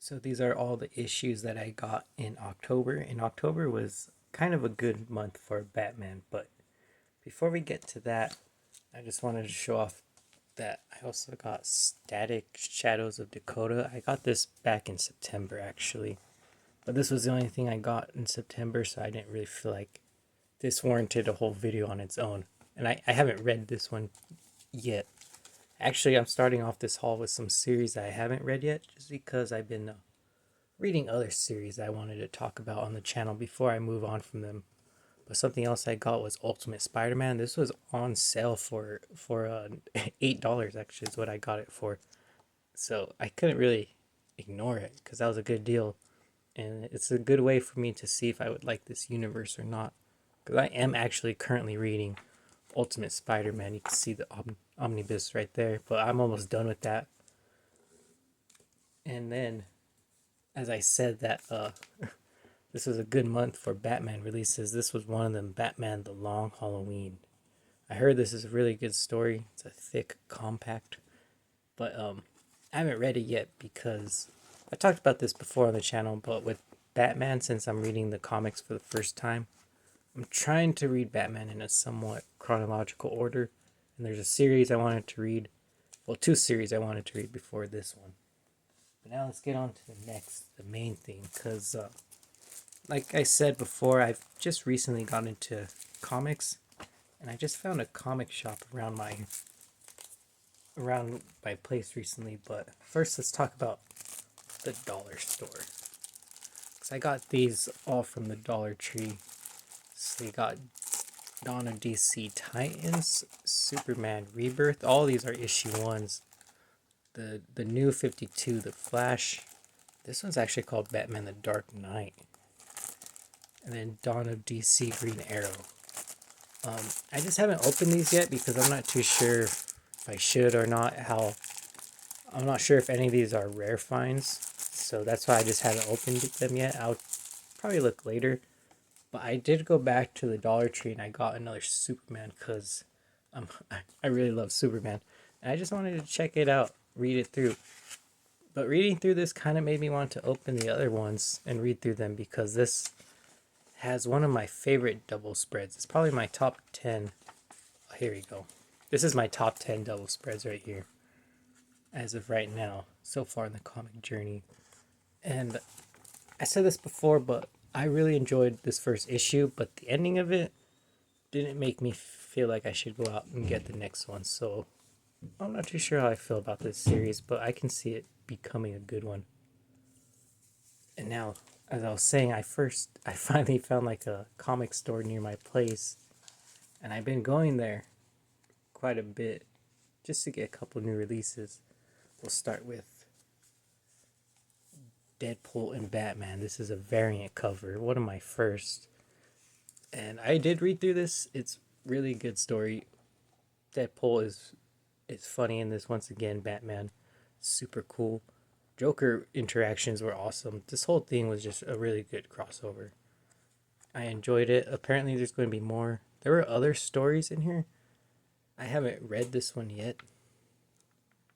So these are all the issues that I got in October. And October was kind of a good month for Batman. But before we get to that, I just wanted to show off that I also got Static Shadows of Dakota. I got this back in September actually. But this was the only thing I got in September, so I didn't really feel like this warranted a whole video on its own. And I haven't read this one yet. Actually, I'm starting off this haul with some series I haven't read yet, just because I've been reading other series I wanted to talk about on the channel before I move on from them. But something else I got was Ultimate Spider-Man. This was on sale for $8 actually is what I got it for. So I couldn't really ignore it because that was a good deal, and it's a good way for me to see if I would like this universe or not. Because I am actually currently reading Ultimate Spider-Man. You can see the omnibus right there, but I'm almost done with that. And then, as I said, that this was a good month for Batman releases. This was one of them, Batman The Long Halloween. I heard this is a really good story. It's a thick, compact, but I haven't read it yet because I talked about this before on the channel, but with Batman, since I'm reading the comics for the first time, I'm trying to read Batman in a somewhat chronological order. And there's a series I wanted to read. Well, two series I wanted to read before this one. But now let's get on to the main thing. Because, like I said before, I've just recently got into comics. And I just found a comic shop around my place recently. But first, let's talk about the dollar store. Because I got these all from the Dollar Tree. So you got Dawn of DC Titans, Superman Rebirth. All these are issue ones. The new 52, The Flash. This one's actually called Batman the Dark Knight. And then Dawn of DC Green Arrow. I just haven't opened these yet because I'm not too sure if I should or not. I'm not sure if any of these are rare finds. So that's why I just haven't opened them yet. I'll probably look later. But I did go back to the Dollar Tree and I got another Superman because I really love Superman. And I just wanted to check it out, read it through. But reading through this kind of made me want to open the other ones and read through them because this has one of my favorite double spreads. It's probably my top 10. Oh, here we go. This is my top 10 double spreads right here as of right now, so far in the comic journey. And I said this before, but I really enjoyed this first issue, but the ending of it didn't make me feel like I should go out and get the next one. So I'm not too sure how I feel about this series, but I can see it becoming a good one. And now, as I was saying, I finally found like a comic store near my place, and I've been going there quite a bit just to get a couple new releases. We'll start with Deadpool and Batman. This is a variant cover, one of my first. And I did read through this. It's really good story. Deadpool is funny in this once again. Batman, super cool. Joker interactions were awesome. This whole thing was just a really good crossover. I enjoyed it. Apparently, there's going to be more. There were other stories in here. I haven't read this one yet,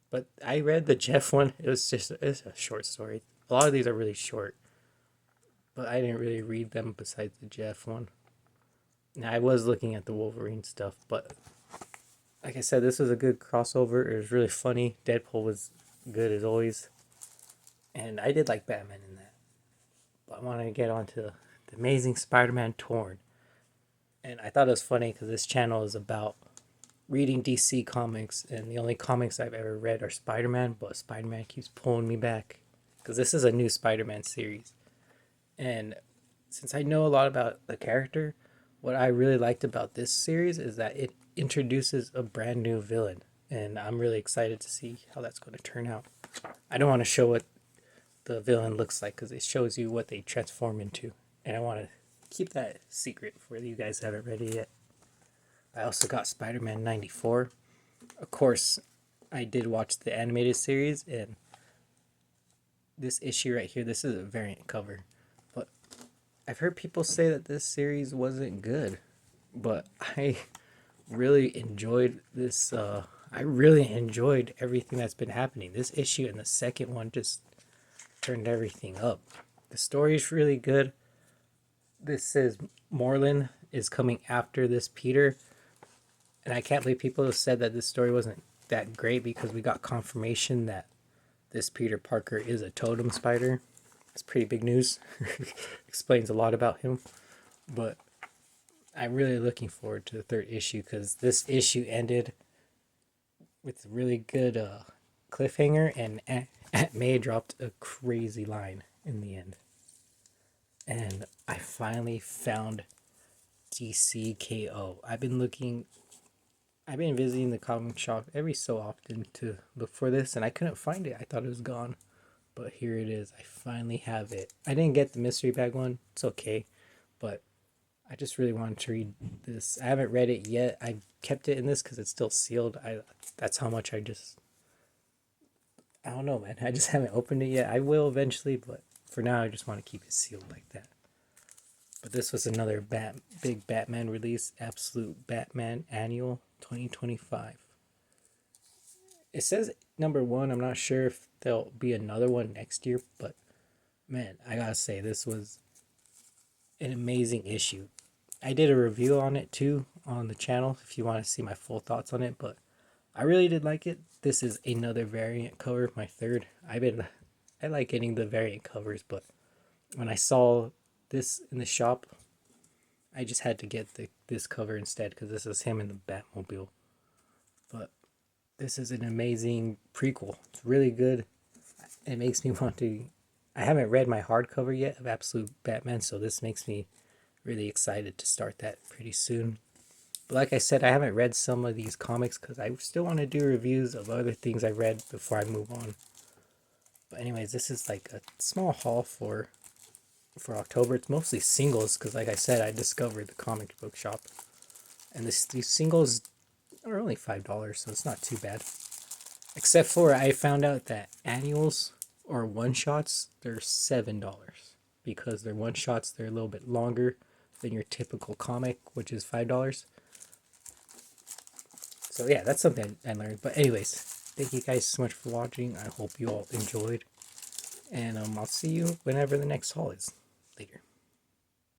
but I read the Jeff one. It's a short story. A lot of these are really short, but I didn't really read them besides the Jeff one. Now, I was looking at the Wolverine stuff, but like I said, this was a good crossover. It was really funny. Deadpool was good as always, and I did like Batman in that. But I wanted to get on to the Amazing Spider-Man Torn, and I thought it was funny because this channel is about reading DC comics, and the only comics I've ever read are Spider-Man, but Spider-Man keeps pulling me back because this is a new Spider-Man series. And since I know a lot about the character, what I really liked about this series is that it introduces a brand new villain, and I'm really excited to see how that's going to turn out. I don't want to show what the villain looks like because it shows you what they transform into, and I want to keep that secret for you guys that haven't read it yet. I also got Spider-Man 94. Of course, I did watch the animated series, and this issue right here, this is a variant cover. But I've heard people say that this series wasn't good, but I really enjoyed this. I really enjoyed everything that's been happening. This issue and the second one just turned everything up. The story's really good. This says Moreland is coming after this Peter, and I can't believe people have said that this story wasn't that great because we got confirmation that this Peter Parker is a totem spider. It's pretty big news. Explains a lot about him. But I'm really looking forward to the third issue because this issue ended with a really good cliffhanger, and Aunt May dropped a crazy line in the end. And I finally found DCKO. I've been visiting the comic shop every so often to look for this, and I couldn't find it. I thought it was gone, but here it is. I finally have it. I didn't get the mystery bag one. It's okay, but I just really wanted to read this. I haven't read it yet. I kept it in this because it's still sealed. That's how much I don't know, man. I just haven't opened it yet. I will eventually, but for now, I just want to keep it sealed like that. But this was another big Batman release, Absolute Batman Annual 2025. It says #1. I'm not sure if there'll be another one next year, but man, I gotta say, this was an amazing issue. I did a review on it too on the channel if you want to see my full thoughts on it, but I really did like it. This is another variant cover, my third. I like getting the variant covers, but when I saw this in the shop, I just had to get this cover instead because this is him in the Batmobile. But this is an amazing prequel. It's really good. It makes me want to... I haven't read my hardcover yet of Absolute Batman, so this makes me really excited to start that pretty soon. But like I said, I haven't read some of these comics because I still want to do reviews of other things I read before I move on. But anyways, this is like a small haul for October. It's mostly singles because, like I said, I discovered the comic book shop, and these singles are only $5, so it's not too bad. Except for I found out that annuals or one shots, they're $7 because they're one shots. They're a little bit longer than your typical comic, which is $5. So yeah, that's something I learned. But anyways, thank you guys so much for watching. I hope you all enjoyed, and I'll see you whenever the next haul is. Later.